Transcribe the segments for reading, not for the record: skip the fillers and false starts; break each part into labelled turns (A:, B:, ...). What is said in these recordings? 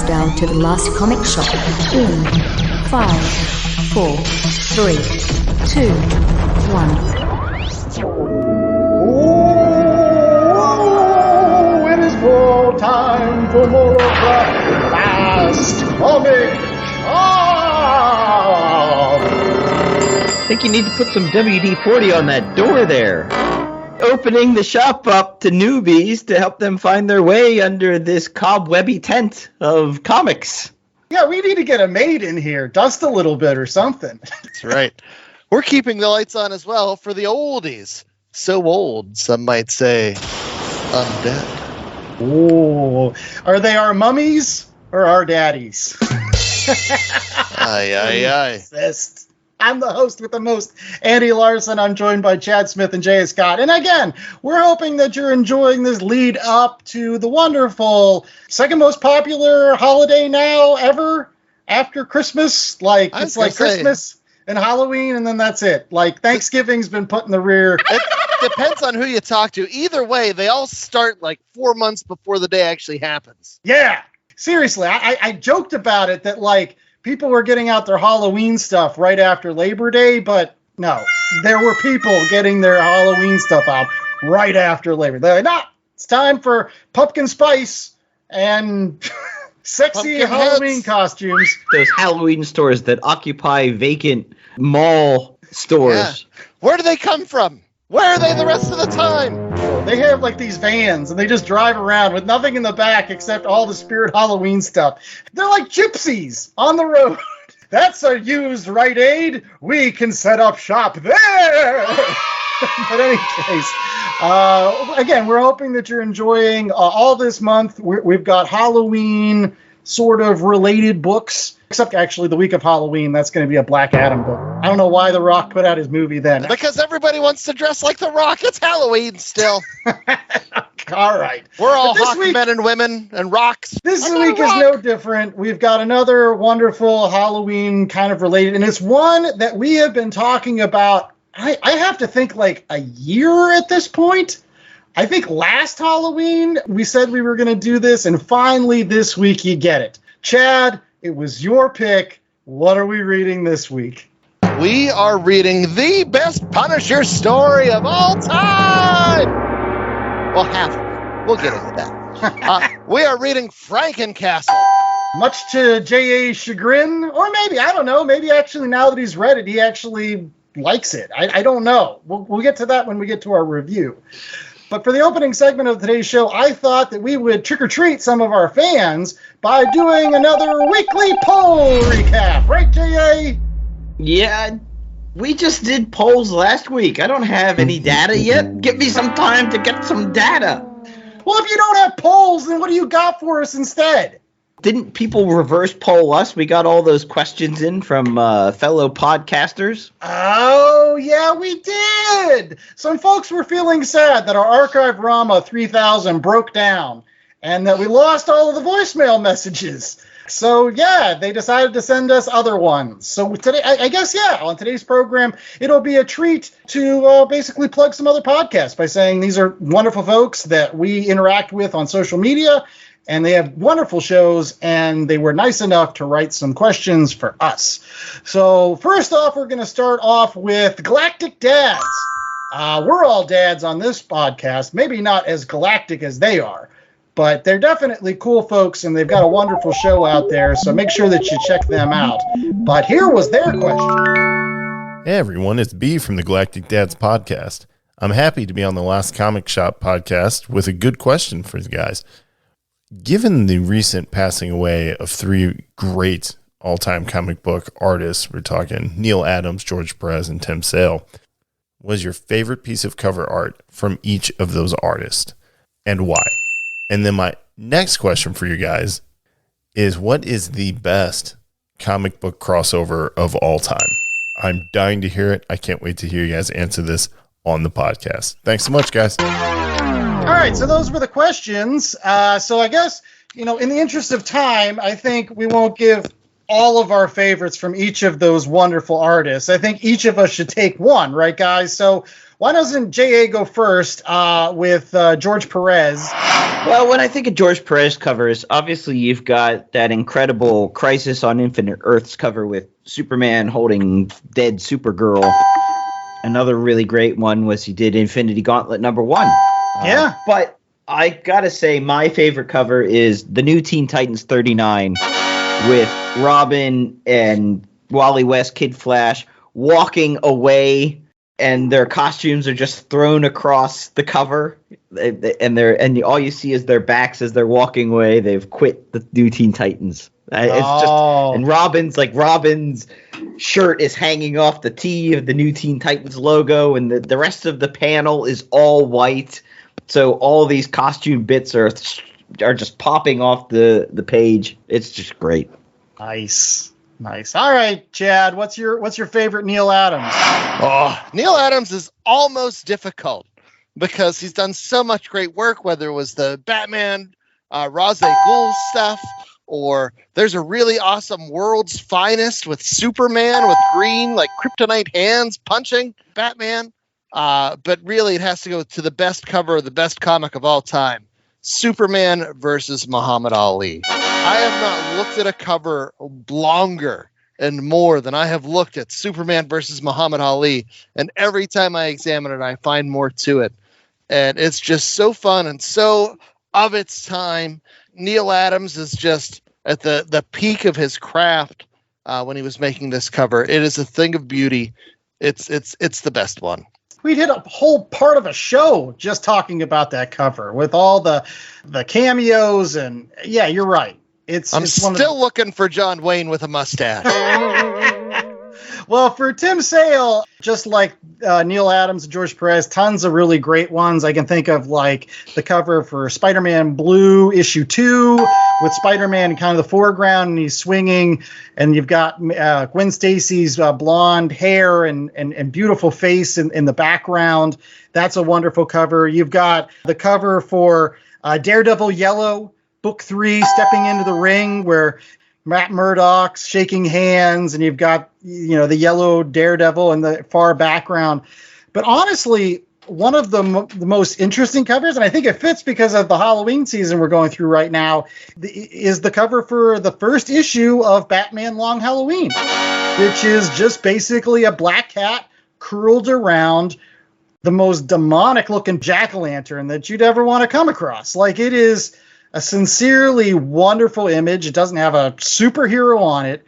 A: countdown to the last comic shop in 5, 4, 3, 2, 1.
B: Oh, it is full time for more of the last comic shop.
C: I think you need to put some WD-40 on that door there. Opening the shop up to newbies to help them find their way under this cobwebby tent of comics.
B: Yeah, we need to get a maid in here, dust a little bit or something.
D: That's right. We're keeping the lights on as well for the oldies. So old, some might say, undead.
B: Oh, are they our mummies or our daddies?
D: Aye, aye, aye.
B: Insist. I'm the host with the most, Andy Larson. I'm joined by Chad Smith and Jay Scott. And again, we're hoping that you're enjoying this lead up to the wonderful second most popular holiday now ever after Christmas. Like, it's like Christmas and Halloween, and then that's it. Like, Thanksgiving's been put in the rear.
D: It depends on who you talk to. Either way, they all start like 4 months before the day actually happens.
B: Yeah. Seriously, I joked about it that, like, people were getting out their Halloween stuff right after Labor Day, but no, there were people getting their Halloween stuff out right after Labor Day. They're like, nah, it's time for pumpkin spice and sexy
D: Pumpkin
B: Halloween
D: heads.
B: costumes.
C: Those Halloween stores that occupy vacant mall stores.
D: Yeah. Where do they come from? Where are they the rest of the time?
B: They have like these vans and they just drive around with nothing in the back except all the Spirit Halloween stuff. They're like gypsies on the road. That's a used Rite Aid. We can set up shop there. But in any case, again, we're hoping that you're enjoying all this month. We've got Halloween sort of related books, except actually the week of Halloween, that's going to be a Black Adam book. I don't know why The Rock put out his movie then.
D: Because everybody wants to dress like The Rock. It's Halloween still.
B: All right.
D: We're all hawk
B: week,
D: men and women and rocks.
B: This week is no different. We've got another wonderful Halloween kind of related, and it's one that we have been talking about, I have to think like a year at this point. I think last Halloween we said we were going to do this, and finally this week you get it. Chad, it was your pick. What are we reading this week?
D: We are reading the best Punisher story of all time. Well, half of it. We'll get into that. We are reading Frankencastle.
B: Much to J.A.'s chagrin, or maybe, I don't know, maybe actually now that he's read it, he actually likes it. I don't know. We'll get to that when we get to our review. But for the opening segment of today's show, I thought that we would trick-or-treat some of our fans by doing another weekly poll recap. Right, J.A.?
C: Yeah, we just did polls last week. I don't have any data yet. Give me some time to get some data.
B: Well, if you don't have polls, then what do you got for us instead?
C: Didn't people reverse poll us? We got all those questions in from fellow podcasters.
B: Oh, yeah, we did. Some folks were feeling sad that our Archive Rama 3000 broke down and that we lost all of the voicemail messages. So, yeah, they decided to send us other ones. So today, I guess, yeah, on today's program, it'll be a treat to basically plug some other podcasts by saying these are wonderful folks that we interact with on social media, and they have wonderful shows, and they were nice enough to write some questions for us. So first off, we're going to start off with Galactic Dads. We're all dads on this podcast, maybe not as galactic as they are, but they're definitely cool folks, and they've got a wonderful show out there, so make sure that you check them out. But here was their question.
E: Hey everyone, it's B from the Galactic Dads podcast. I'm happy to be on the Last Comic Shop podcast with a good question for you guys. Given the recent passing away of three great all-time comic book artists, we're talking Neil Adams, George Perez, and Tim Sale, what is your favorite piece of cover art from each of those artists, and why? And then my next question for you guys is, what is the best comic book crossover of all time? I'm dying to hear it. I can't wait to hear you guys answer this on the podcast. Thanks so much, guys.
B: All right, so those were the questions. So I guess, in the interest of time, I think we won't give all of our favorites from each of those wonderful artists. I think each of us should take one, right, guys? So why doesn't J.A. go first with George Perez?
C: Well, when I think of George Perez covers, obviously you've got that incredible Crisis on Infinite Earths cover with Superman holding dead Supergirl. Another really great one was he did Infinity Gauntlet #1.
B: Yeah.
C: But I gotta say my favorite cover is the new Teen Titans 39 with Robin and Wally West, Kid Flash walking away, and their costumes are just thrown across the cover, and all you see is their backs as they're walking away. They've quit the new Teen Titans. And Robin's shirt is hanging off the T of the new Teen Titans logo, and the rest of the panel is all white. So all these costume bits are just popping off the page. It's just great.
B: Nice. All right, Chad, what's your favorite Neil Adams?
D: Oh, Neil Adams is almost difficult because he's done so much great work, whether it was the Batman Ra's al Ghul stuff, or there's a really awesome World's Finest with Superman with green, like kryptonite hands punching Batman. But really, it has to go to the best cover of the best comic of all time, Superman versus Muhammad Ali. I have not looked at a cover longer and more than I have looked at Superman versus Muhammad Ali, and every time I examine it, I find more to it. And it's just so fun and so of its time. Neil Adams is just at the peak of his craft when he was making this cover. It is a thing of beauty. It's the best one.
B: We did a whole part of a show just talking about that cover with all the cameos, and yeah, you're right.
D: I'm still looking for John Wayne with a mustache.
B: Well, for Tim Sale, just like Neil Adams and George Perez, tons of really great ones. I can think of like the cover for Spider-Man Blue issue 2 with Spider-Man in kind of the foreground, and he's swinging, and you've got Gwen Stacy's blonde hair and beautiful face in the background. That's a wonderful cover. You've got the cover for Daredevil Yellow, book 3, Stepping into the Ring, where Matt Murdock's shaking hands, and you've got, the yellow Daredevil in the far background. But honestly, one of the most interesting covers, and I think it fits because of the Halloween season we're going through right now, is the cover for the first issue of Batman Long Halloween, which is just basically a black cat curled around the most demonic-looking jack-o'-lantern that you'd ever want to come across. Like, it is a sincerely wonderful image. It doesn't have a superhero on it,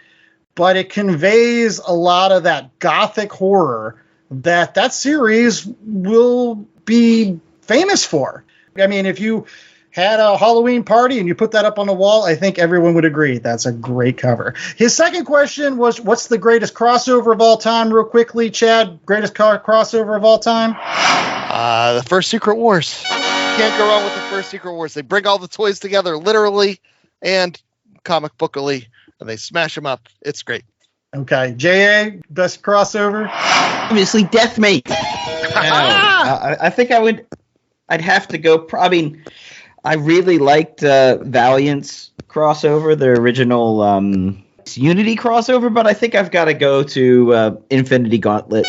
B: but it conveys a lot of that gothic horror that series will be famous for. I mean, if you had a Halloween party and you put that up on the wall, I think everyone would agree that's a great cover. His second question was, what's the greatest crossover of all time? Real quickly, Chad, greatest crossover of all time?
D: The first Secret Wars. Can't go wrong with the first Secret Wars. They bring all the toys together, literally and comic bookily, and they smash them up. It's great.
B: Okay, J.A., best crossover?
C: Obviously, Deathmate. I think I'd have to go. I really liked Valiant's crossover, the original Unity crossover, but I think I've got to go to Infinity Gauntlet.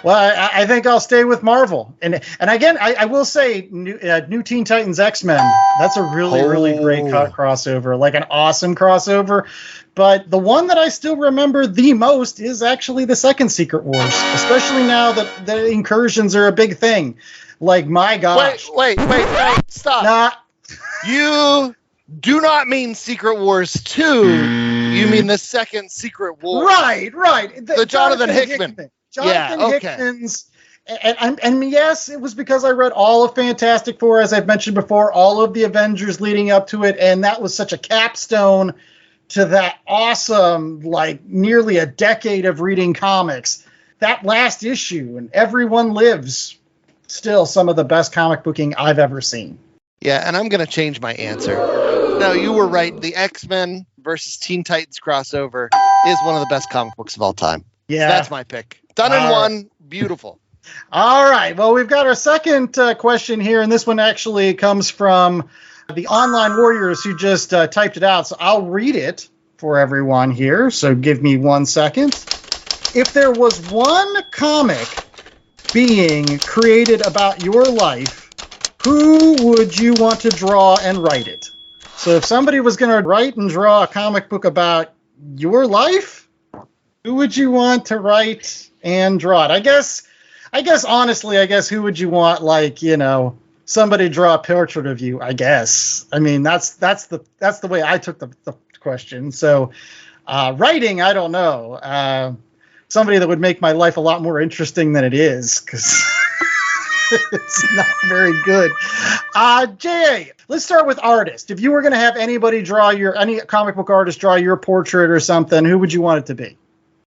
B: Well, I think I'll stay with Marvel. And again, I will say New Teen Titans X-Men, that's a really great crossover, like an awesome crossover. But the one that I still remember the most is actually the second Secret Wars, especially now that the incursions are a big thing. Like, my gosh.
D: Wait, stop. You do not mean Secret Wars 2. You mean the second Secret Wars.
B: Right.
D: The Jonathan Hickman.
B: Hickman's, and yes, it was because I read all of Fantastic Four, as I've mentioned before, all of the Avengers leading up to it, and that was such a capstone to that awesome, like, nearly a decade of reading comics. That last issue, and Everyone Lives, still some of the best comic booking I've ever seen.
D: Yeah, and I'm going to change my answer. No, you were right. The X-Men versus Teen Titans crossover is one of the best comic books of all time.
B: Yeah.
D: So that's my pick. Done in one. Beautiful.
B: All right. Well, we've got our second question here, and this one actually comes from the Online Warriors who just typed it out. So I'll read it, for everyone here, so give me 1 second. If there was one comic being created about your life, who would you want to draw and write it? So if somebody was going to write and draw a comic book about your life, who would you want to write and draw it? I guess honestly, who would you want, like, somebody draw a portrait of you, I guess. I mean, that's the way I took the question. So writing, I don't know. Somebody that would make my life a lot more interesting than it is, because it's not very good. J.A., let's start with artist. If you were going to have anybody any comic book artist draw your portrait or something, who would you want it to be?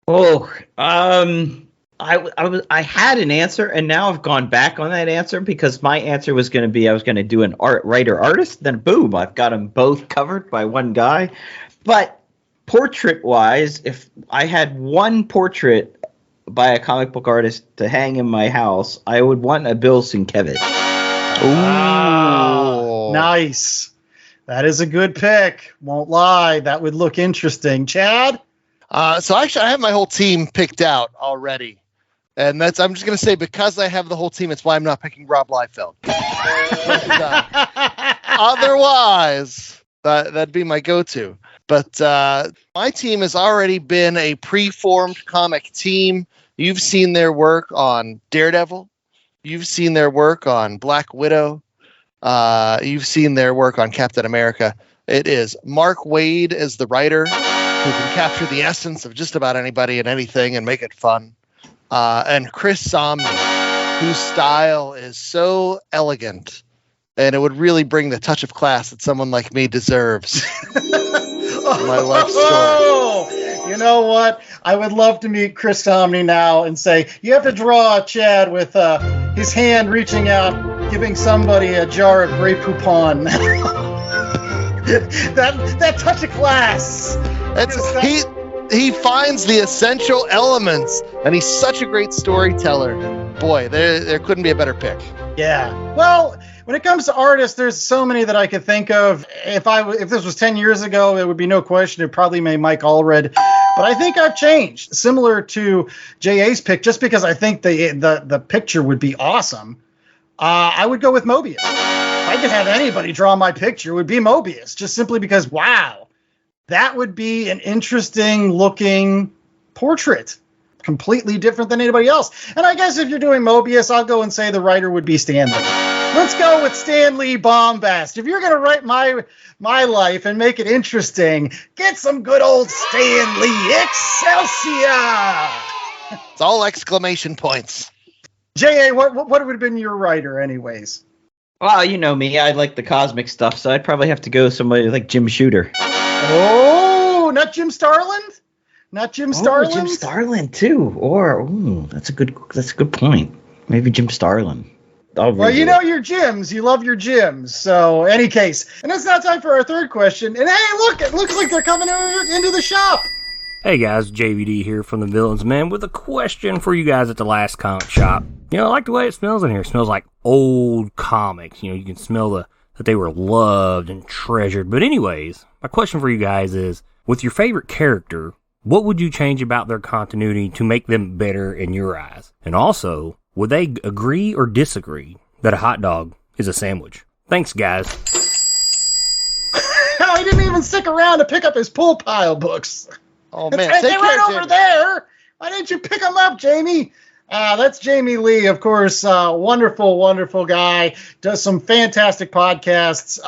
C: Oh, I had an answer, and now I've gone back on that answer, because my answer was going to be I was going to do an writer artist. Then boom, I've got them both covered by one guy. But portrait wise, if I had one portrait by a comic book artist to hang in my house, I would want a Bill Sienkiewicz.
B: Ooh, nice. That is a good pick. Won't lie, that would look interesting. Chad?
D: So actually, I have my whole team picked out already. And I'm just going to say, because I have the whole team, it's why I'm not picking Rob Liefeld. Otherwise, that'd be my go-to. But my team has already been a pre-formed comic team. You've seen their work on Daredevil. You've seen their work on Black Widow. You've seen their work on Captain America. It is Mark Waid as the writer, who can capture the essence of just about anybody and anything and make it fun. And Chris Somney, whose style is so elegant, and it would really bring the touch of class that someone like me deserves. My life story.
B: You know what? I would love to meet Chris Somney now and say, you have to draw Chad with his hand reaching out, giving somebody a jar of Grey Poupon. that touch of class.
D: He finds the essential elements, and he's such a great storyteller. Boy, there couldn't be a better pick.
B: Yeah. Well, when it comes to artists, there's so many that I could think of. If this was 10 years ago, it would be no question. It'd probably be Mike Allred. But I think I've changed, similar to J.A.'s pick, just because I think the picture would be awesome. I would go with Mobius. If I could have anybody draw my picture, it would be Mobius, just simply because, wow, that would be an interesting looking portrait. Completely different than anybody else. And I guess if you're doing Mobius, I'll go and say the writer would be Stan Lee. Let's go with Stan Lee Bombast. If you're going to write my life and make it interesting, get some good old Stan Lee. Excelsior!
D: It's all exclamation points.
B: J.A., what would have been your writer anyways?
C: Well, you know me. I like the cosmic stuff, so I'd probably have to go with somebody like Jim Shooter.
B: Oh, not Jim Starlin? Not Jim Starlin?
C: Jim Starlin too. Or that's a good point. Maybe Jim Starlin.
B: Well, you know your gyms. You love your gyms. So, any case. And it's now time for our third question. And hey, look, it looks like they're coming into the shop.
F: Hey guys, JVD here from the Villains Man with a question for you guys at the last comic shop. You know, I like the way it smells in here. It smells like old comics. You know, you can smell that they were loved and treasured. But anyways, my question for you guys is, with your favorite character, what would you change about their continuity to make them better in your eyes? And also, would they agree or disagree that a hot dog is a sandwich? Thanks, guys.
B: He didn't even stick around to pick up his pool pile books.
D: Oh, man.
B: They're right over there. Why didn't you pick them up, Jamie? That's Jamie Lee, of course. Wonderful, wonderful guy. Does some fantastic podcasts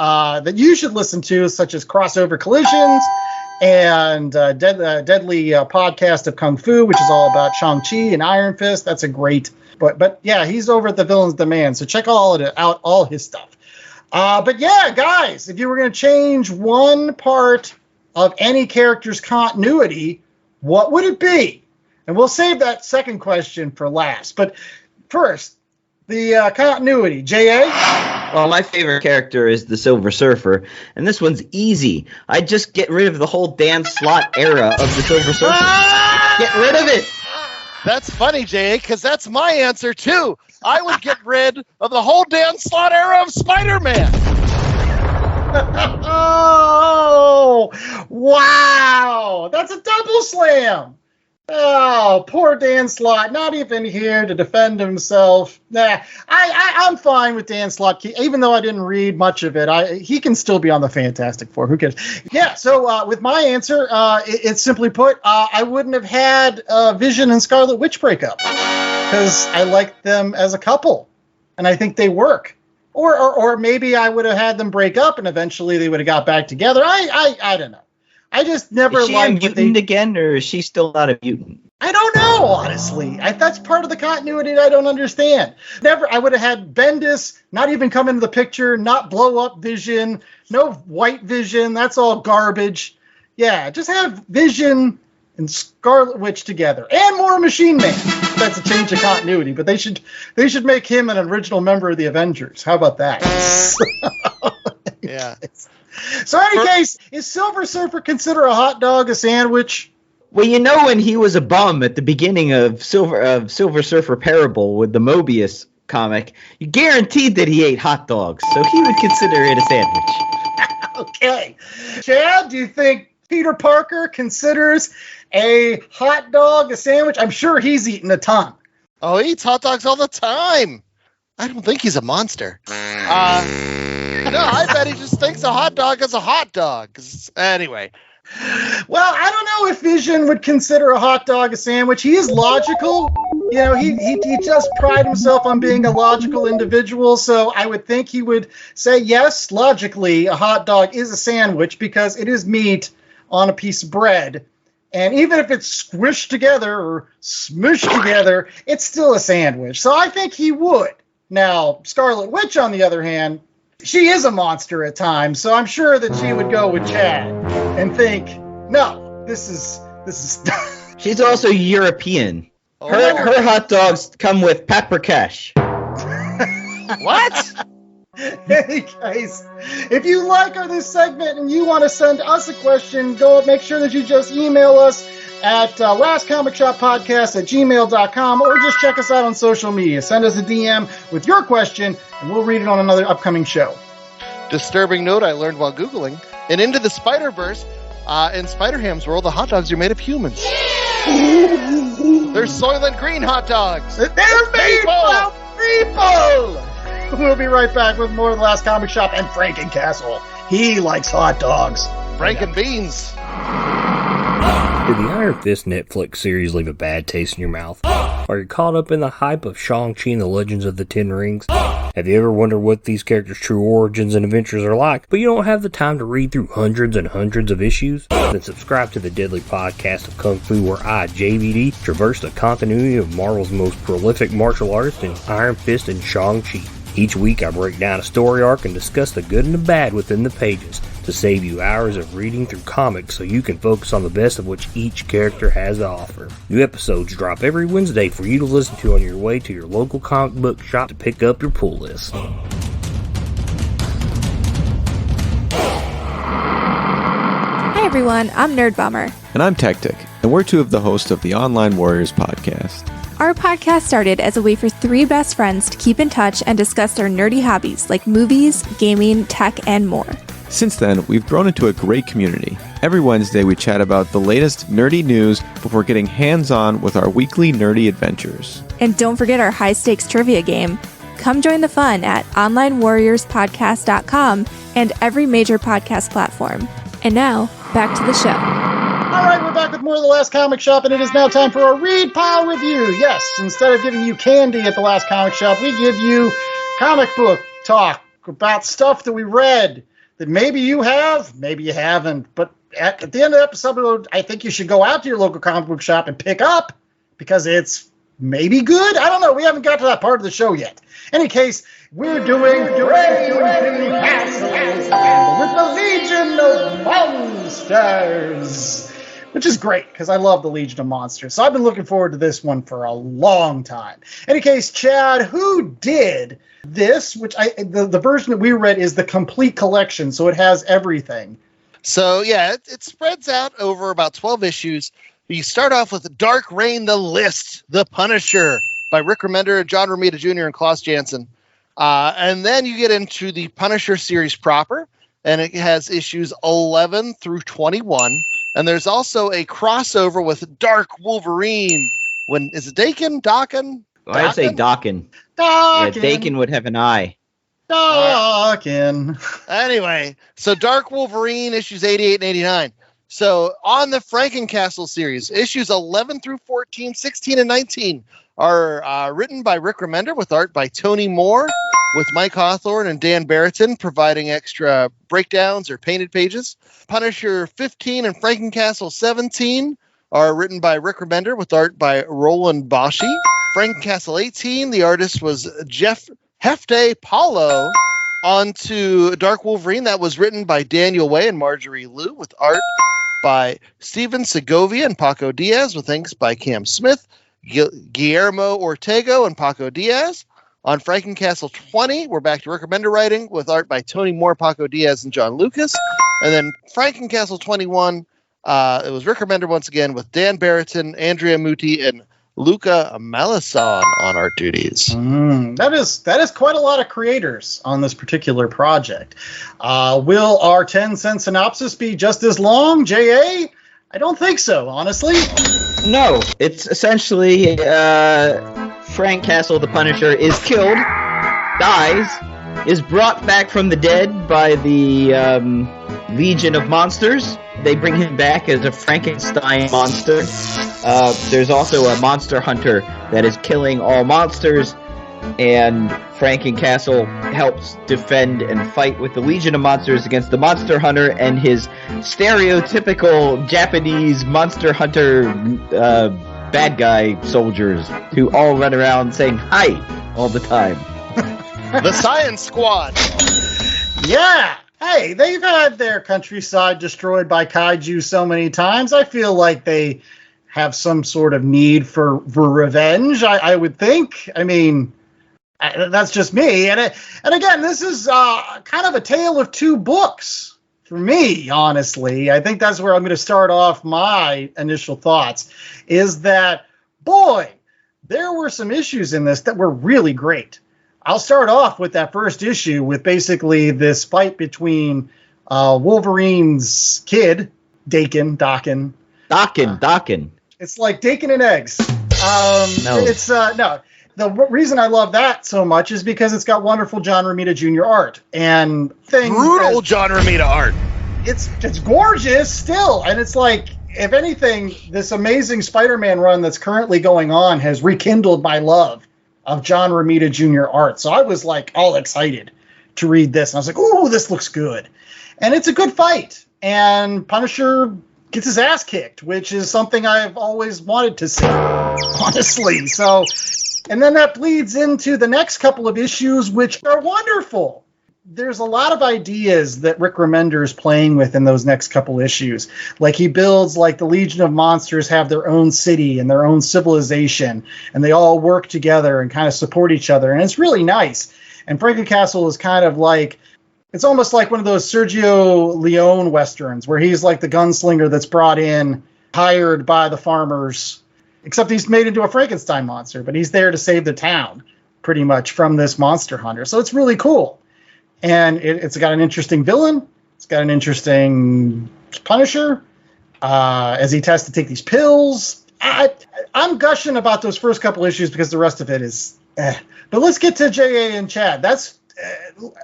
B: that you should listen to, such as Crossover Collisions and Deadly Podcast of Kung Fu, which is all about Shang-Chi and Iron Fist. That's a great... But yeah, he's over at the Villains Demand, so check out all his stuff. But yeah, guys, if you were going to change one part of any character's continuity, what would it be? And we'll save that second question for last. But first, the continuity. J.A.?
C: Well, my favorite character is the Silver Surfer, and this one's easy. I'd just get rid of the whole Dan Slott era of the Silver Surfer. Get rid of it!
D: That's funny, J.A., because that's my answer, too. I would get rid of the whole Dan Slott era of Spider-Man.
B: Oh! Wow, that's a double slam. Oh, poor Dan Slott, not even here to defend himself. Nah, I'm fine with Dan Slott, even though I didn't read much of it. He can still be on the Fantastic Four. Who cares? Yeah, so with my answer, it's simply put, I wouldn't have had Vision and Scarlet Witch break up because I like them as a couple, and I think they work. Or maybe I would have had them break up, and eventually they would have got back together. I don't know. I just never
C: Is she a mutant again, or is she still not a mutant?
B: I don't know, honestly. That's part of the continuity that I don't understand. I would have had Bendis not even come into the picture, not blow up Vision, no white Vision. That's all garbage. Yeah, just have Vision and Scarlet Witch together, and more Machine Man. That's a change of continuity, but they should make him an original member of the Avengers. How about that?
D: Yeah.
B: So, in any case, is Silver Surfer consider a hot dog a sandwich?
C: Well, you know, when he was a bum at the beginning of Silver Surfer Parable with the Mobius comic, you guaranteed that he ate hot dogs, so he would consider it a sandwich.
B: Okay. Chad, do you think Peter Parker considers a hot dog a sandwich? I'm sure he's eaten a ton.
D: Oh, he eats hot dogs all the time. I don't think he's a monster. No, I bet he just thinks a hot dog is a hot dog. Anyway.
B: Well, I don't know if Vision would consider a hot dog a sandwich. He is logical. You know, he just pride himself on being a logical individual, so I would think he would say, yes, logically, a hot dog is a sandwich because it is meat on a piece of bread. And even if it's squished together or smushed together, it's still a sandwich. So I think he would. Now, Scarlet Witch, on the other hand, she is a monster at times, so I'm sure that she would go with Chad and think, no, this is.
C: She's also European.
D: Oh.
C: Her hot dogs come with paprikash.
D: What?
B: In any case, if you like this segment and you want to send us a question, go make sure that you just email us at lastcomicshoppodcast@gmail.com, or just check us out on social media. Send us a DM with your question, and we'll read it on another upcoming show.
D: Disturbing note I learned while Googling. And Into the Spider-Verse, in Spider-Ham's world, the hot dogs are made of humans. They're Soylent Green hot dogs.
B: They're made from people! We'll be right back with more of The Last Comic Shop and Frankencastle. He likes hot dogs.
D: Franken beans.
F: Did the Iron Fist Netflix series leave a bad taste in your mouth? Are you caught up in the hype of Shang-Chi and the Legends of the Ten Rings? Have you ever wondered what these characters' true origins and adventures are like, but you don't have the time to read through hundreds and hundreds of issues? Then subscribe to the Deadly Podcast of Kung Fu, where I, JVD, traverse the continuity of Marvel's most prolific martial artists in Iron Fist and Shang-Chi. Each week I break down a story arc and discuss the good and the bad within the pages to save you hours of reading through comics so you can focus on the best of which each character has to offer. New episodes drop every Wednesday for you to listen to on your way to your local comic book shop to pick up your pull list.
G: Hi everyone, I'm Nerd Bummer.
H: And I'm Tactic, and we're two of the hosts of the Online Warriors podcast.
G: Our podcast started as a way for three best friends to keep in touch and discuss their nerdy hobbies like movies, gaming, tech, and more.
H: Since then, we've grown into a great community. Every Wednesday, we chat about the latest nerdy news before getting hands-on with our weekly nerdy adventures.
G: And don't forget our high-stakes trivia game. Come join the fun at onlinewarriorspodcast.com and every major podcast platform. And now, back to the show.
B: All right, we're back with more of The Last Comic Shop, and it is now time for a Read Pile Review. Yes, instead of giving you candy at The Last Comic Shop, we give you comic book talk about stuff that we read that maybe you have, maybe you haven't. But at the end of the episode, I think you should go out to your local comic book shop and pick up because it's maybe good. I don't know. We haven't got to that part of the show yet. In any case, we're doing Frankencastle with the Legion of Monsters, which is great because I love the Legion of Monsters. So I've been looking forward to this one for a long time. In any case, Chad, who did this? Which the version that we read is the complete collection, so it has everything.
D: So yeah, it spreads out over about 12 issues. You start off with Dark Reign, The List, The Punisher by Rick Remender, John Romita Jr., and Klaus Janson. And then you get into the Punisher series proper. and it has issues 11 through 21. And there's also a crossover with Dark Wolverine. Is it Dakin? Dakin?
C: I'd say Dakin. Yeah, Dakin would have an eye.
B: Dakin.
D: Anyway, so Dark Wolverine issues 88 and 89. So on the Frankencastle series, issues 11 through 14, 16, and 19 are written by Rick Remender with art by Tony Moore, with Mike Hawthorne and Dan Barrington providing extra breakdowns or painted pages. Punisher 15 and Frankencastle 17 are written by Rick Remender with art by Roland Boschi. Frankencastle 18, the artist was Jeff Hefte Paulo. On to Dark Wolverine, that was written by Daniel Way and Marjorie Liu with art by Steven Segovia and Paco Diaz with inks by Cam Smith, Guillermo Ortego and Paco Diaz. On Frankencastle 20, we're back to Rick Remender writing with art by Tony Moore, Paco Diaz, and John Lucas. And then Frankencastle 21, it was Rick Remender once again with Dan Barrington, Andrea Muti, and Luca Malison on art duties.
B: That is quite a lot of creators on this particular project. Will our 10-cent synopsis be just as long, J.A.? I don't think so, honestly.
C: No, it's essentially Frankencastle the Punisher is killed, dies, is brought back from the dead by the Legion of Monsters. They bring him back as a Frankenstein monster. There's also a monster hunter that is killing all monsters, and Frankencastle helps defend and fight with the Legion of Monsters against the monster hunter and his stereotypical Japanese monster hunter bad guy soldiers who all run around saying hi all the time.
D: The Science Squad.
B: Yeah. Hey, they've had their countryside destroyed by kaiju so many times. I feel like they have some sort of need for revenge, I would think. I mean, that's just me. And again, this is kind of a tale of two books for me, honestly. I think that's where I'm going to start off my initial thoughts, is that, boy, there were some issues in this that were really great. I'll start off with that first issue with basically this fight between Wolverine's kid, Dakin. It's like Dakin and eggs.
C: No.
B: It's no. The reason I love that so much is because it's got wonderful John Romita Jr. art and things.
D: Brutal John Romita art.
B: It's gorgeous still, and it's like, if anything, this amazing Spider-Man run that's currently going on has rekindled my love of John Romita Jr. art. So I was like all excited to read this. And I was like, ooh, this looks good. And it's a good fight. And Punisher gets his ass kicked, which is something I've always wanted to see, honestly. So, and then that bleeds into the next couple of issues, which are wonderful. There's a lot of ideas that Rick Remender is playing with in those next couple issues. Like, he builds, like, the Legion of Monsters have their own city and their own civilization, and they all work together and kind of support each other, and it's really nice. And Frankencastle is kind of like, it's almost like one of those Sergio Leone westerns where he's like the gunslinger that's brought in, hired by the farmers, except he's made into a Frankenstein monster, but he's there to save the town, pretty much, from this monster hunter. So it's really cool. And it's got an interesting villain. It's got an interesting Punisher as he tests to take these pills. I'm gushing about those first couple issues because the rest of it is But let's get to J.A. and Chad.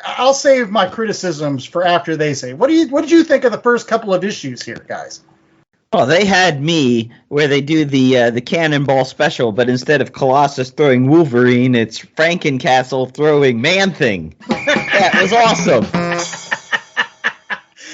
B: I'll save my criticisms for after they say. What did you think of the first couple of issues here, guys?
C: Well, they had me where they do the Cannonball special, but instead of Colossus throwing Wolverine, it's Frankencastle throwing Man-Thing. That was awesome.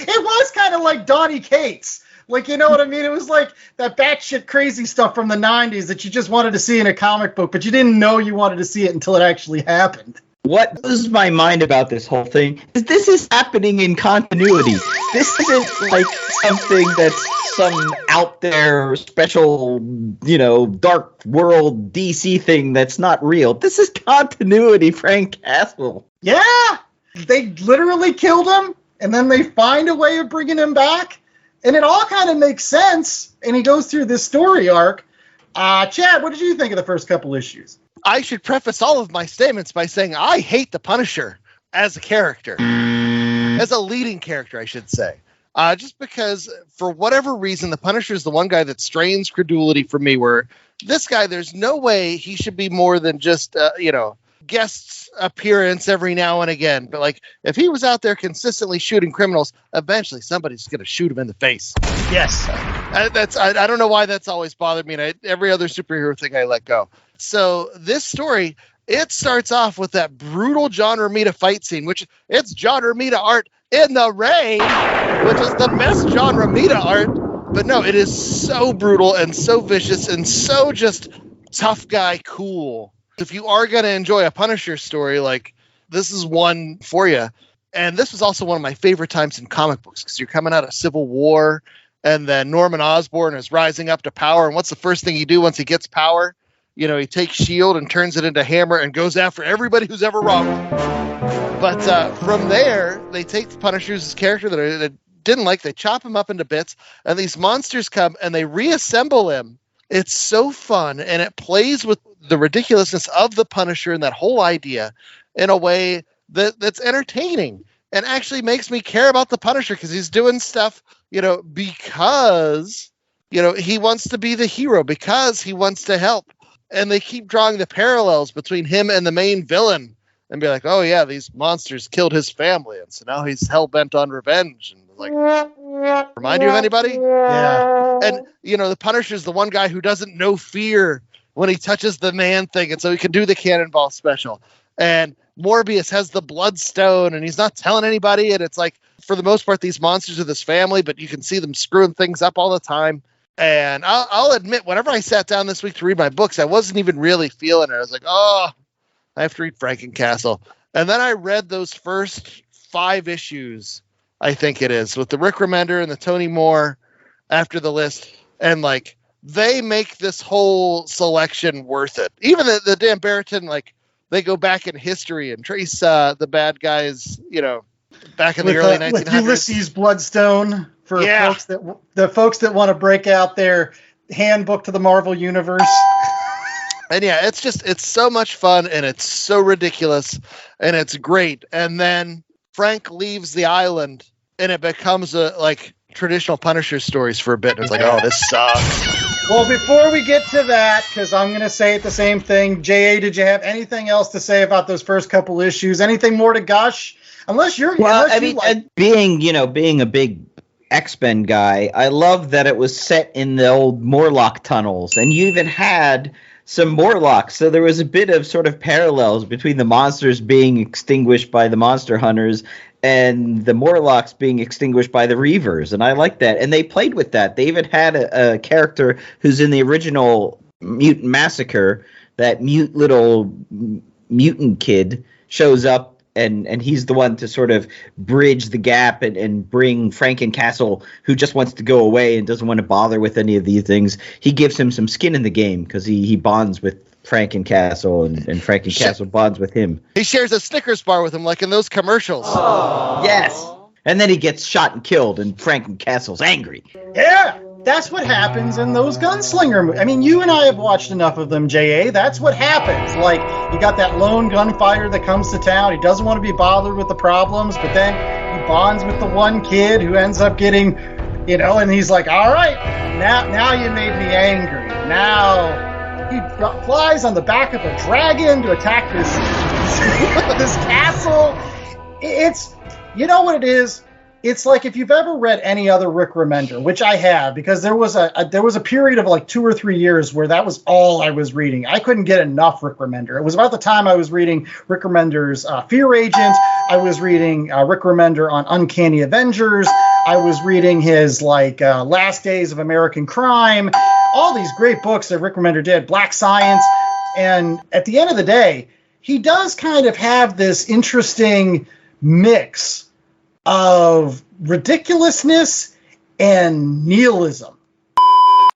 B: It was kind of like Donny Cates. Like, you know what I mean? It was like that batshit crazy stuff from the 90s that you just wanted to see in a comic book, but you didn't know you wanted to see it until it actually happened.
C: What blows my mind about this whole thing is this is happening in continuity. This isn't like something that's some out there special, dark world DC thing that's not real. This is continuity, Frankencastle.
B: Yeah! They literally killed him, and then they find a way of bringing him back, and it all kind of makes sense, and he goes through this story arc. Chad, what did you think of the first couple issues?
D: I should preface all of my statements by saying I hate the Punisher as a character. as a leading character, I should say. Just because, for whatever reason, the Punisher is the one guy that strains credulity for me, where this guy, there's no way he should be more than just, guest appearance every now and again. But, like, if he was out there consistently shooting criminals, eventually somebody's going to shoot him in the face.
B: Yes.
D: I don't know why that's always bothered me. And every other superhero thing I let go. So this story, it starts off with that brutal John Romita fight scene, which it's John Romita art in the rain, which is the best John Romita art. But no, it is so brutal and so vicious and so just tough guy cool. If you are going to enjoy a Punisher story, like, this is one for you. And this was also one of my favorite times in comic books, because you're coming out of Civil War, and then Norman Osborn is rising up to power. And what's the first thing he do once he gets power? He takes S.H.I.E.L.D. and turns it into Hammer and goes after everybody who's ever wronged him. But from there, they take the Punisher's character that I didn't like, they chop him up into bits, and these monsters come and they reassemble him. It's so fun, and it plays with the ridiculousness of the Punisher and that whole idea in a way that's entertaining and actually makes me care about the Punisher, because he's doing stuff, because, he wants to be the hero, because he wants to help. And they keep drawing the parallels between him and the main villain and be like, oh yeah, these monsters killed his family, and so now he's hell-bent on revenge. And like, remind you of anybody?
B: Yeah.
D: And, the Punisher's the one guy who doesn't know fear when he touches the man thing, and so he can do the cannonball special. And Morbius has the Bloodstone, and he's not telling anybody, and it's like, for the most part, these monsters are this family, but you can see them screwing things up all the time. And I'll admit, whenever I sat down this week to read my books, I wasn't even really feeling it. I was like, oh, I have to read Frankencastle. And then I read those first 5 issues, I think it is, with the Rick Remender and the Tony Moore after the list. And, like, they make this whole selection worth it. Even the Dan Barrington, like, they go back in history and trace the bad guys, back in the early 1900s.
B: With Ulysses Bloodstone for folks that want to break out their handbook to the Marvel Universe.
D: And yeah, it's so much fun, and it's so ridiculous, and it's great. And then Frank leaves the island, and it becomes traditional Punisher stories for a bit. And it's like, oh, this sucks.
B: Well, before we get to that, because I'm going to say it the same thing, J.A., did you have anything else to say about those first couple issues? Anything more to gush?
C: Being a big X-Men guy, I love that it was set in the old Morlock tunnels, and you even had some Morlocks, so there was a bit of sort of parallels between the monsters being extinguished by the monster hunters and the Morlocks being extinguished by the Reavers, and I like that. And they played with that. They even had a character who's in the original Mutant Massacre, that little mutant kid shows up, and he's the one to sort of bridge the gap and bring Frankencastle, who just wants to go away and doesn't want to bother with any of these things. He gives him some skin in the game because he bonds with Frankencastle, and Frankencastle bonds with him.
D: He shares a Snickers bar with him, like in those commercials.
C: Aww. Yes. And then he gets shot and killed, and Frankencastle's angry.
B: Yeah, that's what happens in those gunslinger movies. I mean, you and I have watched enough of them, J.A. That's what happens. Like, you got that lone gunfighter that comes to town. He doesn't want to be bothered with the problems, but then he bonds with the one kid who ends up getting, and he's like, all right, now you made me angry. Now he flies on the back of a dragon to attack this castle. It's, you know what it is? It's like if you've ever read any other Rick Remender, which I have, because there was a period of like 2 or 3 years where that was all I was reading. I couldn't get enough Rick Remender. It was about the time I was reading Rick Remender's Fear Agent. I was reading Rick Remender on Uncanny Avengers. I was reading his Last Days of American Crime. All these great books that Rick Remender did, Black Science. And at the end of the day, he does kind of have this interesting mix of ridiculousness and nihilism.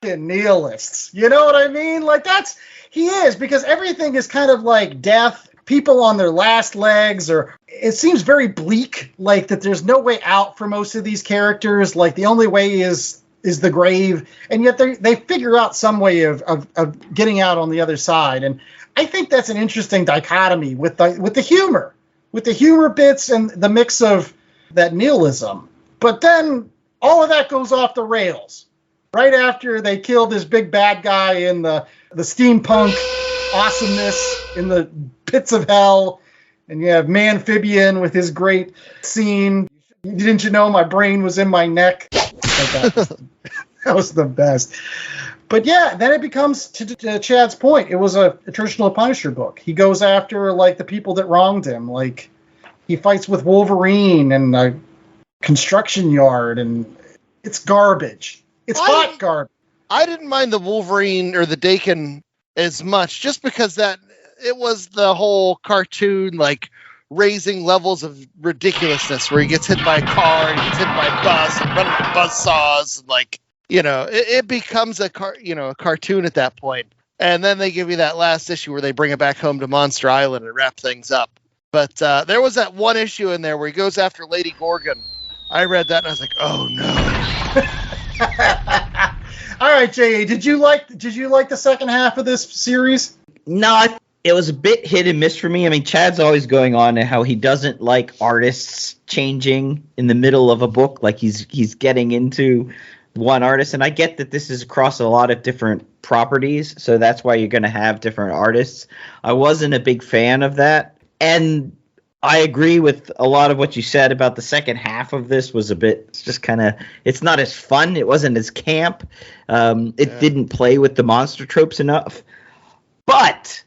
B: Nihilists, you know what I mean? Like, he is, because everything is kind of like death, people on their last legs, or it seems very bleak, like that there's no way out for most of these characters. Like, the only way is the grave, and yet they figure out some way of getting out on the other side. And I think that's an interesting dichotomy with the humor bits and the mix of that nihilism. But then all of that goes off the rails. Right after they kill this big bad guy in the steampunk awesomeness in the pits of hell, and you have Manphibian with his great scene. Didn't you know my brain was in my neck? That was the best. But yeah, then it becomes, to Chad's point, it was a traditional Punisher book. He goes after like the people that wronged him. Like he fights with Wolverine and a construction yard, and it's garbage. It's hot garbage.
D: I didn't mind the Wolverine or the Dakin as much, just because that it was the whole cartoon, like raising levels of ridiculousness, where he gets hit by a car and he gets hit by a bus and running with buzzsaws, and like, you know, it becomes a cartoon at that point. And then they give you that last issue where they bring it back home to Monster Island and wrap things up. But there was that one issue in there where he goes after Lady Gorgon. I read that and I was like, oh no.
B: All right, J.A., did you like the second half of this series?
C: No, it was a bit hit and miss for me. I mean, Chad's always going on how he doesn't like artists changing in the middle of a book, like he's getting into one artist. And I get that this is across a lot of different properties, so that's why you're going to have different artists. I wasn't a big fan of that. And I agree with a lot of what you said about the second half of this was a bit, it's just kind of, it's not as fun. It wasn't as camp. It didn't play with the monster tropes enough. But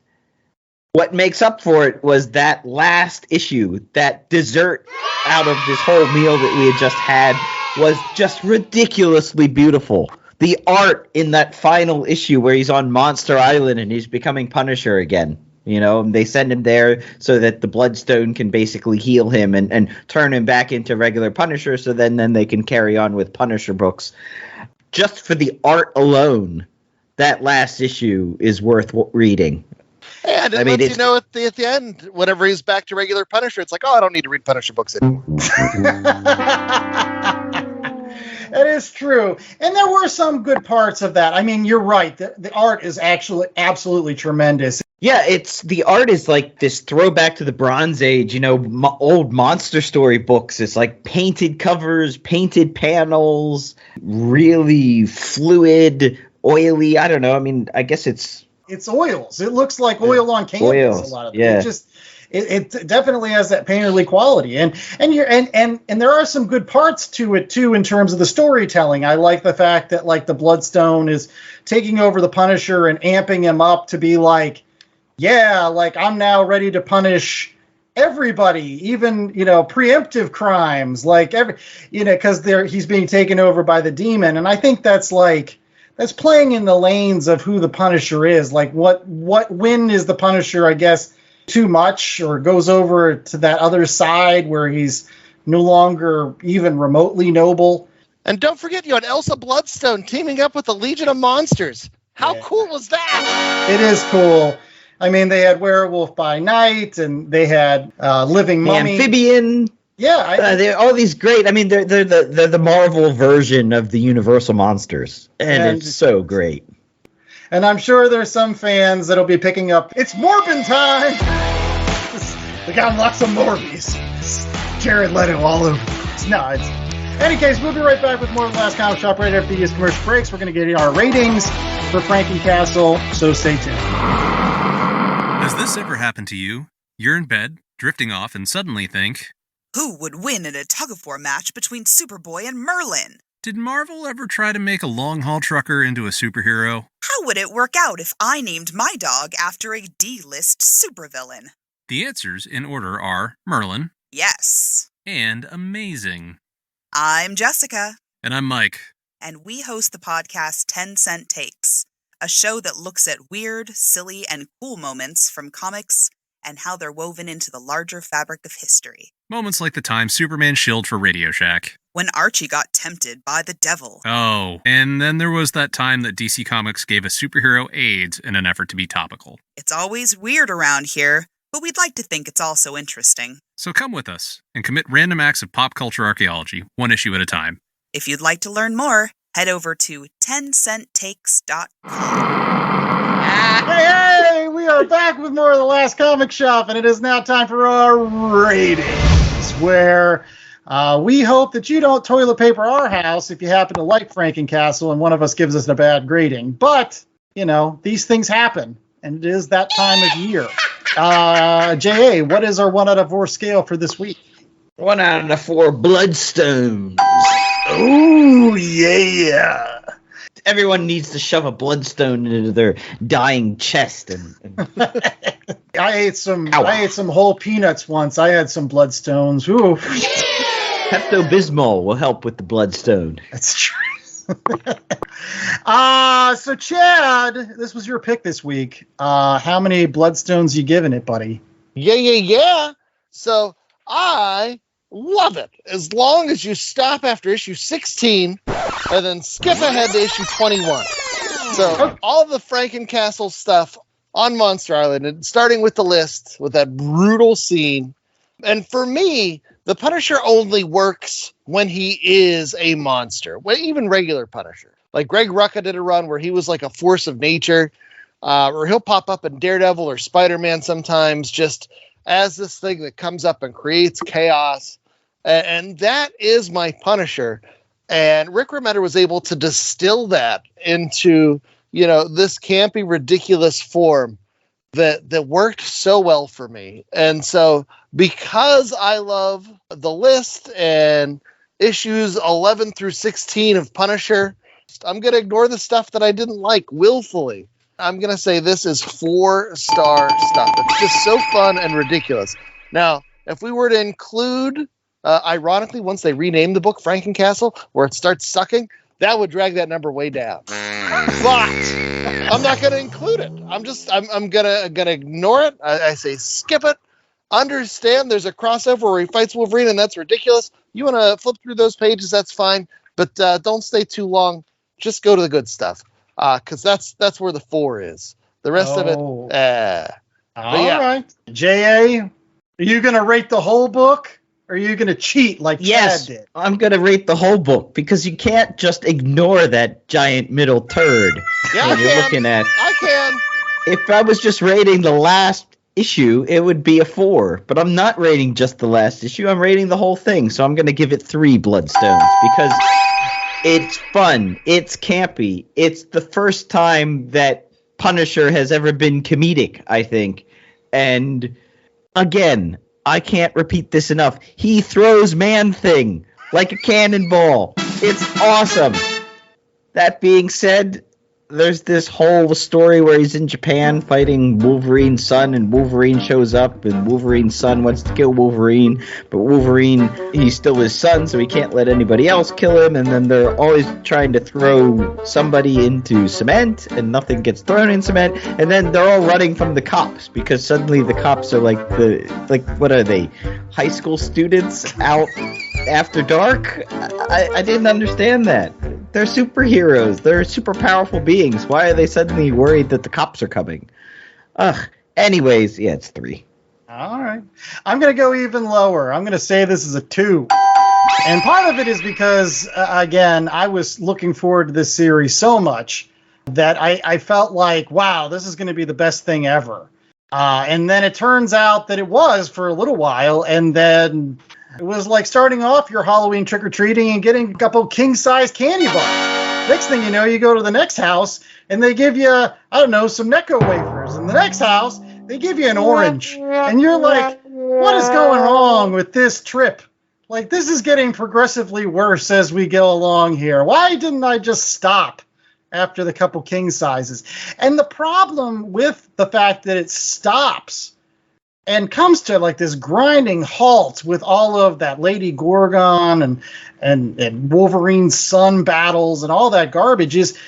C: what makes up for it was that last issue, that dessert out of this whole meal that we had just had was just ridiculously beautiful. The art in that final issue where he's on Monster Island and he's becoming Punisher again. You know, they send him there so that the Bloodstone can basically heal him and turn him back into regular Punisher, so then they can carry on with Punisher books. Just for the art alone, that last issue is worth reading.
D: And it lets you know at the end, whenever he's back to regular Punisher, it's like, oh, I don't need to read Punisher books anymore.
B: That is true. And there were some good parts of that. I mean, you're right. The art is actually absolutely tremendous.
C: Yeah, the art is like this throwback to the Bronze Age, you know, old monster story books. It's like painted covers, painted panels, really fluid, oily. I don't know. I mean, I guess it's oils. It looks like oil on canvas. Oils,
B: a lot of it.
C: Yeah.
B: It definitely has that painterly quality, and there are some good parts to it too in terms of the storytelling. I like the fact that like the Bloodstone is taking over the Punisher and amping him up to be like, yeah, like I'm now ready to punish everybody, even, you know, preemptive crimes, like because he's being taken over by the demon, and I think that's playing in the lanes of who the Punisher is. Like when is the Punisher, I guess, too much, or goes over to that other side where he's no longer even remotely noble.
D: And don't forget, you had Elsa Bloodstone teaming up with the Legion of Monsters. How cool was that?
B: It is cool. I mean, they had Werewolf by Night, and they had Living Mummy,
C: Amphibian.
B: Yeah,
C: they're all these great. I mean, they're the Marvel version of the Universal monsters, and it's so great.
B: And I'm sure there's some fans that'll be picking up, it's Morbin time! They got lots of Morbies. Jared Leto all over. No, it's... In any case, we'll be right back with more of the Last Comic Shop right after these commercial breaks. We're going to get our ratings for Frankencastle, so stay tuned.
I: Has this ever happened to you? You're in bed, drifting off, and suddenly think,
J: who would win in a tug-of-war match between Superboy and Merlin?
I: Did Marvel ever try to make a long-haul trucker into a superhero?
J: How would it work out if I named my dog after a D-list supervillain?
I: The answers in order are Merlin.
J: Yes.
I: And Amazing.
J: I'm Jessica.
I: And I'm Mike.
J: And we host the podcast 10 Cent Takes, a show that looks at weird, silly, and cool moments from comics and how they're woven into the larger fabric of history.
I: Moments like the time Superman shilled for Radio Shack.
J: When Archie got tempted by the devil.
I: Oh, and then there was that time that DC Comics gave a superhero AIDS in an effort to be topical.
J: It's always weird around here, but we'd like to think it's also interesting.
I: So come with us and commit random acts of pop culture archaeology, one issue at a time.
J: If you'd like to learn more, head over to 10centtakes.com.
B: Hey, we are back with more of the Last Comic Shop, and it is now time for our ratings, where We hope that you don't toilet paper our house if you happen to like Frankencastle and one of us gives us a bad grading. But, these things happen, and it is that time of year. J.A., what is our 1 out of 4 scale for this week?
C: 1 out of 4 bloodstones.
B: Oh, yeah.
C: Everyone needs to shove a bloodstone into their dying chest. And
B: I ate some whole peanuts once. I had some bloodstones. Ooh.
C: Pepto-Bismol will help with the bloodstone.
B: That's true. So Chad, this was your pick this week. How many bloodstones you giving it, buddy?
D: Yeah. So I love it as long as you stop after issue 16 and then skip ahead to issue 21. So all the Frankencastle stuff on Monster Island, and starting with the list with that brutal scene. And for me, the Punisher only works when he is a monster, even regular Punisher. Like Greg Rucka did a run where he was like a force of nature, or he'll pop up in Daredevil or Spider-Man sometimes just as this thing that comes up and creates chaos. And that is my Punisher. And Rick Remender was able to distill that into, this campy, ridiculous form that worked so well for me. And so because I love the list and issues 11 through 16 of Punisher, I'm going to ignore the stuff that I didn't like willfully. I'm going to say this is 4-star stuff. It's just so fun and ridiculous. Now, if we were to include, ironically, once they rename the book Frankencastle, where it starts sucking, that would drag that number way down. But I'm not going to include it. I'm gonna ignore it. I say skip it. Understand there's a crossover where he fights Wolverine, and that's ridiculous. You want to flip through those pages, that's fine. But don't stay too long. Just go to the good stuff. Because that's where the 4 is. The rest of it,
B: All right. J.A., are you going to rate the whole book? Or are you going to cheat like Chad did?
C: I'm going to rate the whole book because you can't just ignore that giant middle turd when you're looking at.
D: I can.
C: If I was just rating the last issue, it would be a 4. But I'm not rating just the last issue. I'm rating the whole thing. So I'm going to give it 3 bloodstones because it's fun. It's campy. It's the first time that Punisher has ever been comedic, I think. And again, I can't repeat this enough. He throws Man-Thing like a cannonball. It's awesome. That being said, there's this whole story where he's in Japan fighting Wolverine's son, and Wolverine shows up, and Wolverine's son wants to kill Wolverine, but Wolverine, he's still his son, so he can't let anybody else kill him, and then they're always trying to throw somebody into cement, and nothing gets thrown in cement, and then they're all running from the cops, because suddenly the cops are like what are they, high school students out after dark? I didn't understand that. They're superheroes. They're super powerful beings. Why are they suddenly worried that the cops are coming? Anyways, yeah, it's 3.
B: All right. I'm going to go even lower. I'm going to say this is a 2. And part of it is because, again, I was looking forward to this series so much that I felt like, wow, this is going to be the best thing ever. And then it turns out that it was for a little while, and then it was like starting off your Halloween trick-or-treating and getting a couple king-size candy bars. Next thing you know, you go to the next house, and they give you, I don't know, some Necco wafers. In the next house, they give you an orange. And you're like, what is going wrong with this trip? Like, this is getting progressively worse as we go along here. Why didn't I just stop after the couple king sizes? And the problem with the fact that it stops and comes to like this grinding halt with all of that Lady Gorgon and Wolverine's son battles and all that garbage is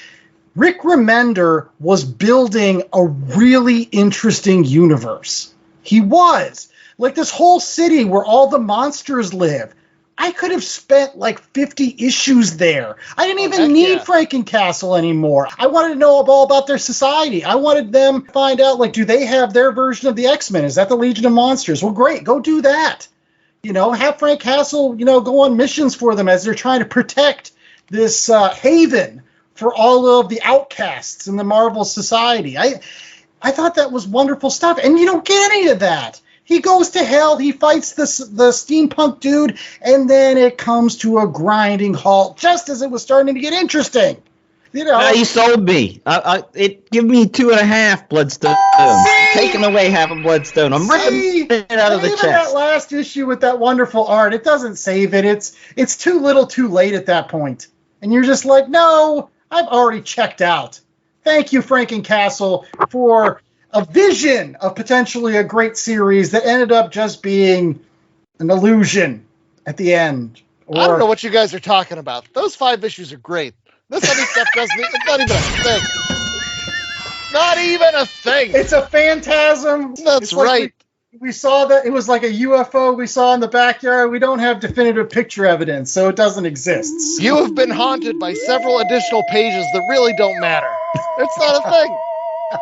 B: Rick Remender was building a really interesting universe. He was. Like this whole city where all the monsters live. I could have spent like 50 issues there. I didn't even need Frankencastle anymore. I wanted to know all about their society. I wanted them to find out, like, do they have their version of the X-Men? Is that the Legion of Monsters? Well, great. Go do that. You know, have Frank Castle, go on missions for them as they're trying to protect this haven for all of the outcasts in the Marvel society. I thought that was wonderful stuff. And you don't get any of that. He goes to hell, he fights the steampunk dude, and then it comes to a grinding halt just as it was starting to get interesting. You know,
C: you sold me. Give me 2.5 bloodstone. Taking away half a bloodstone. I'm ripping it out of the chest.
B: That last issue with that wonderful art, it doesn't save it. It's too little, too late at that point, and you're just like, no, I've already checked out. Thank you, Frankencastle, for a vision of potentially a great series that ended up just being an illusion at the end.
D: I don't know what you guys are talking about. Those 5 issues are great. This other stuff it's not even a thing. Not even a thing.
B: It's a phantasm.
D: That's right.
B: We saw that it was like a UFO we saw in the backyard. We don't have definitive picture evidence, so it doesn't exist.
D: You have been haunted by several additional pages that really don't matter. It's not a thing.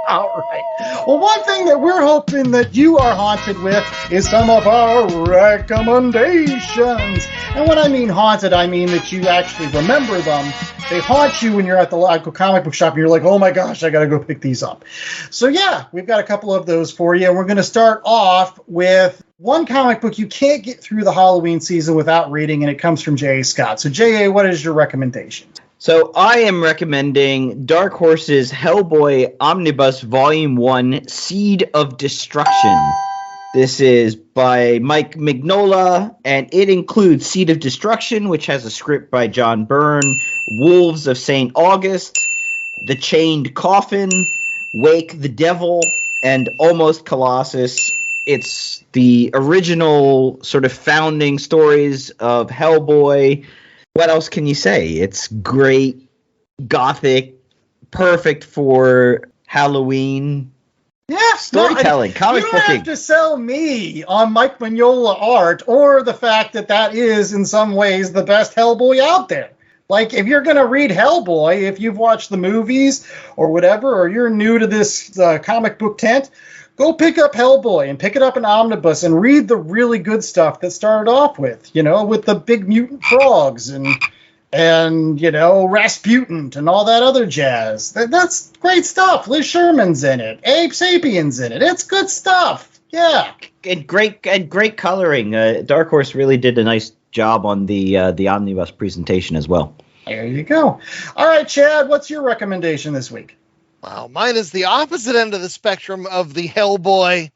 B: All right. Well, one thing that we're hoping that you are haunted with is some of our recommendations. And when I mean haunted, I mean that you actually remember them. They haunt you when you're at the local comic book shop and you're like, oh my gosh, I got to go pick these up. So yeah, we've got a couple of those for you. And we're going to start off with one comic book you can't get through the Halloween season without reading, and it comes from J.A. Scott. So J.A., what is your recommendation?
C: So I am recommending Dark Horse's Hellboy Omnibus Volume 1, Seed of Destruction. This is by Mike Mignola, and it includes Seed of Destruction, which has a script by John Byrne, Wolves of St. August, The Chained Coffin, Wake the Devil, and Almost Colossus. It's the original sort of founding stories of Hellboy. What else can you say? It's great, gothic, perfect for Halloween.
B: Yeah,
C: storytelling, comic booking. You
B: don't have to sell me on Mike Mignola art or the fact that is, in some ways, the best Hellboy out there. Like, if you're going to read Hellboy, if you've watched the movies or whatever, or you're new to this comic book tent, go pick up Hellboy and pick it up in omnibus and read the really good stuff that started off with, with the big mutant frogs and Rasputin and all that other jazz. That's great stuff. Liz Sherman's in it. Abe Sapien's in it. It's good stuff. Yeah.
C: And great coloring. Dark Horse really did a nice job on the omnibus presentation as well.
B: There you go. All right, Chad, what's your recommendation this week?
D: Wow, mine is the opposite end of the spectrum of the Hellboy.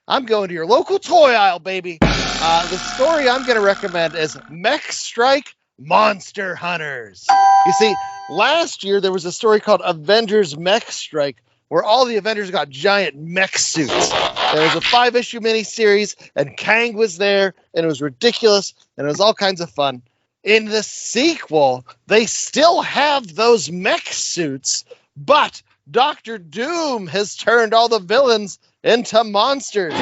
D: I'm going to your local toy aisle, baby. The story I'm going to recommend is Mech Strike Monster Hunters. You see, last year there was a story called Avengers Mech Strike, where all the Avengers got giant mech suits. There was a 5-issue miniseries, and Kang was there, and it was ridiculous, and it was all kinds of fun. In the sequel, they still have those mech suits, but Dr. Doom has turned all the villains into monsters.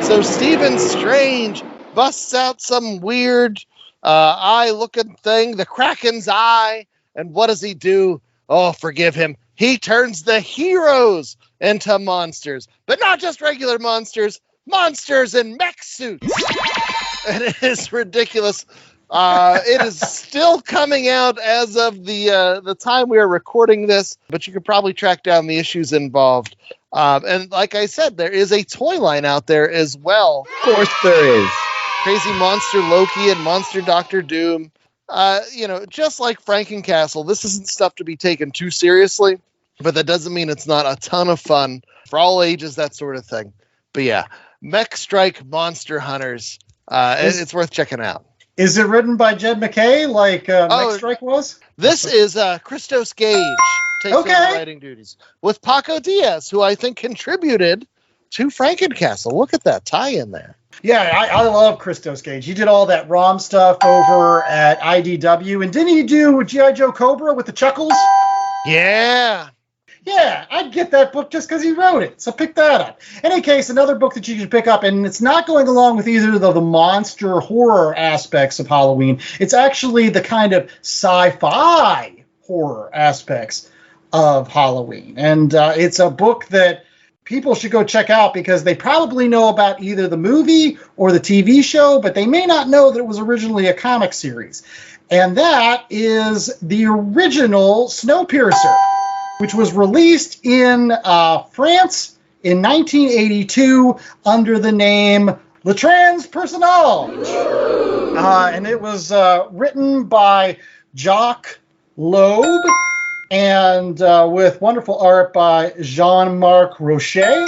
D: So Stephen Strange busts out some weird eye-looking thing, the Kraken's eye, and what does he do? Oh, forgive him. He turns the heroes into monsters, but not just regular monsters, monsters in mech suits. And it is ridiculous. It is still coming out as of the time we are recording this, but you could probably track down the issues involved. And like I said, there is a toy line out there as well.
C: Of course there is.
D: Crazy Monster Loki and Monster Dr. Doom. Just like Frankencastle, this isn't stuff to be taken too seriously, but that doesn't mean it's not a ton of fun for all ages, that sort of thing. But yeah, Mech Strike Monster Hunters. It's worth checking out.
B: Is it written by Jed McKay like Mech Strike was?
D: This is Christos Gage takes over writing duties with Paco Diaz, who I think contributed to Frankencastle. Look at that tie-in there.
B: Yeah, I love Christos Gage. He did all that ROM stuff over at IDW. And didn't he do G.I. Joe Cobra with the Chuckles?
D: Yeah.
B: Yeah, I'd get that book just because he wrote it. So pick that up. In any case, another book that you can pick up, and it's not going along with either of the monster horror aspects of Halloween. It's actually the kind of sci-fi horror aspects of Halloween. And it's a book that people should go check out because they probably know about either the movie or the TV show, but they may not know that it was originally a comic series. And that is the original Snowpiercer, which was released in France in 1982 under the name Le Transpersonnage. And it was written by Jacques Loeb and with wonderful art by Jean-Marc Rocher.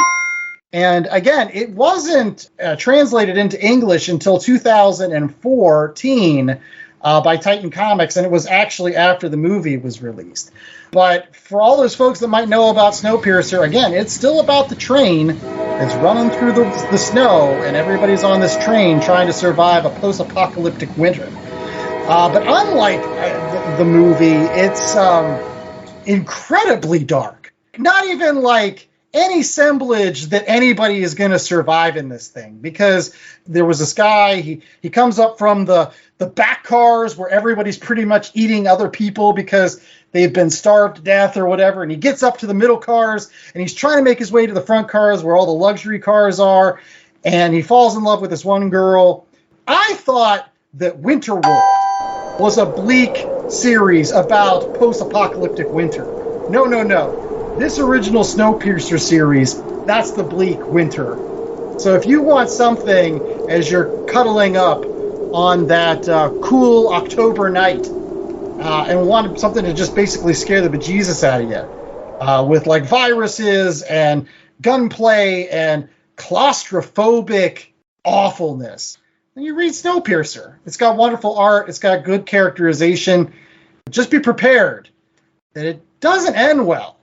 B: And again, it wasn't translated into English until 2014 by Titan Comics, and it was actually after the movie was released. But for all those folks that might know about Snowpiercer, again, it's still about the train that's running through the snow, and everybody's on this train trying to survive a post-apocalyptic winter. But unlike the movie, it's incredibly dark. Not even like any semblance that anybody is going to survive in this thing, because there was this guy, he comes up from the back cars where everybody's pretty much eating other people because they've been starved to death or whatever, and he gets up to the middle cars, and he's trying to make his way to the front cars where all the luxury cars are, and he falls in love with this one girl. I thought that Winterworld was a bleak series about post-apocalyptic winter. No. This original Snowpiercer series, that's the bleak winter. So if you want something as you're cuddling up on that cool October night and want something to just basically scare the bejesus out of you with like viruses and gunplay and claustrophobic awfulness, then you read Snowpiercer. It's got wonderful art. It's got good characterization. Just be prepared that it doesn't end well.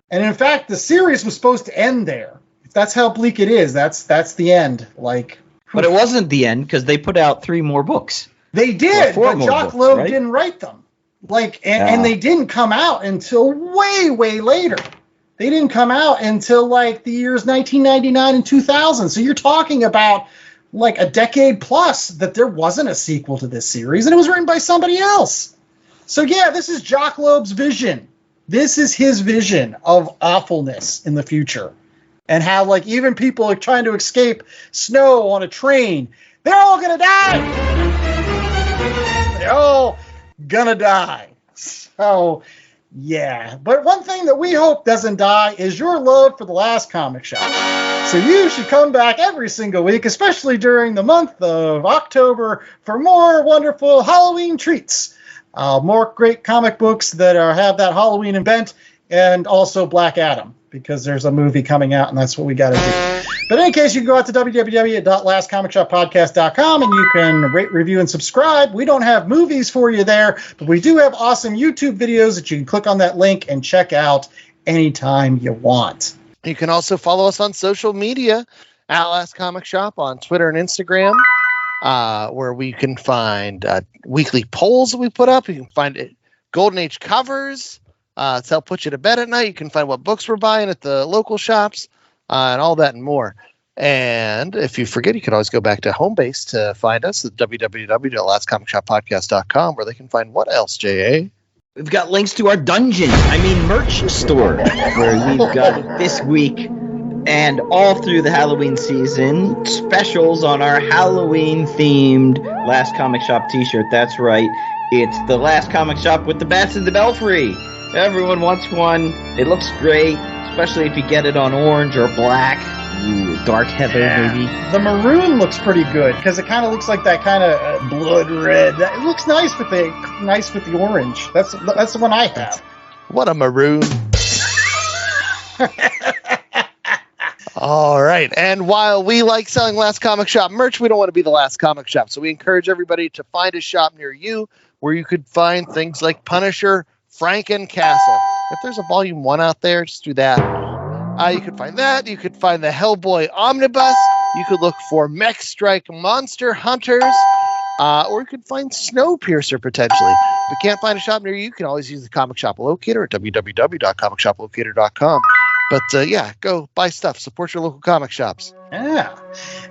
B: And in fact, the series was supposed to end there. If that's how bleak it is, that's the end. Like,
C: but it wasn't the end because they put out 3 more books.
B: They did, but Jacques Loeb
C: right?
B: didn't write them. And they didn't come out until way, way later. They didn't come out until like the years 1999 and 2000. So you're talking about like a decade plus that there wasn't a sequel to this series, and it was written by somebody else. So yeah, this is Jacques Loeb's vision. This is his vision of awfulness in the future, and how like even people are trying to escape snow on a train, they're all gonna die. They're all gonna die. So yeah, but one thing that we hope doesn't die is your love for the Last Comic Shop. So you should come back every single week, especially during the month of October, for more wonderful Halloween treats. More great comic books that have that Halloween event, and also Black Adam, because there's a movie coming out, and that's what we got to do. But in any case, you can go out to www.lastcomicshoppodcast.com, and you can rate, review, and subscribe. We don't have movies for you there, but we do have awesome YouTube videos that you can click on that link and check out anytime you want.
D: You can also follow us on social media at Last Comic Shop on Twitter and Instagram. Where we can find weekly polls that we put up. You can find Golden Age covers to help put you to bed at night. You can find what books we're buying at the local shops and all that and more. And if you forget, you can always go back to home base to find us at www.lastcomicshoppodcast.com, where they can find what else, J.A.?
C: We've got links to our merch store, where we've got this week and all through the Halloween season, specials on our Halloween-themed Last Comic Shop t-shirt. That's right. It's the Last Comic Shop with the Bats in the Belfry. Everyone wants one. It looks great, especially if you get it on orange or black. Ooh, dark heather, maybe.
B: The maroon looks pretty good, because it kind of looks like that kind of blood red. It looks nice with the orange. That's the one I have.
D: What a maroon. All right. And while we like selling Last Comic Shop merch, we don't want to be the last comic shop. So we encourage everybody to find a shop near you where you could find things like Punisher, Frankencastle. If there's a volume 1 out there, just do that. You could find that. You could find the Hellboy Omnibus. You could look for Mech Strike Monster Hunters. Or you could find Snowpiercer potentially. If you can't find a shop near you, you can always use the Comic Shop Locator at www.comicshoplocator.com. But yeah, go buy stuff. Support your local comic shops.
B: Yeah.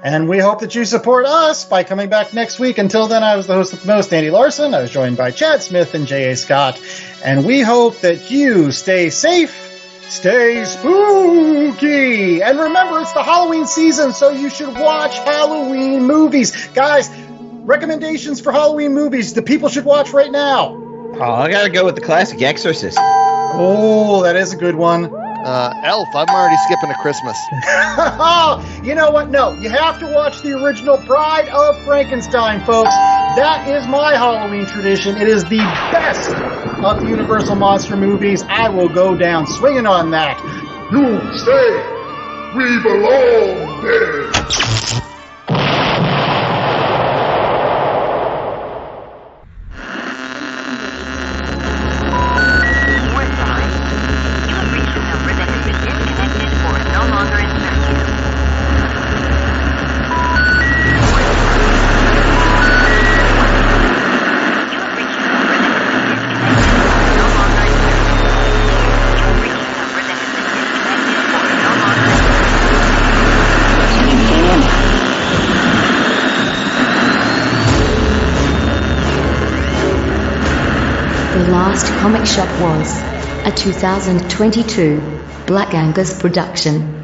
B: And we hope that you support us by coming back next week. Until then, I was the host of the most, Andy Larson. I was joined by Chad Smith and J.A. Scott. And we hope that you stay safe, stay spooky. And remember, it's the Halloween season, so you should watch Halloween movies. Guys, recommendations for Halloween movies that people should watch right now.
C: Oh, I gotta go with the classic Exorcist.
B: Oh, that is a good one.
D: Elf. I'm already skipping a Christmas.
B: You know what? No, you have to watch the original Bride of Frankenstein, folks. That is my Halloween tradition. It is the best of the Universal Monster movies. I will go down swinging on that.
K: You say we belong there.
A: The Last Comic Shop was a 2022 Black Angus production.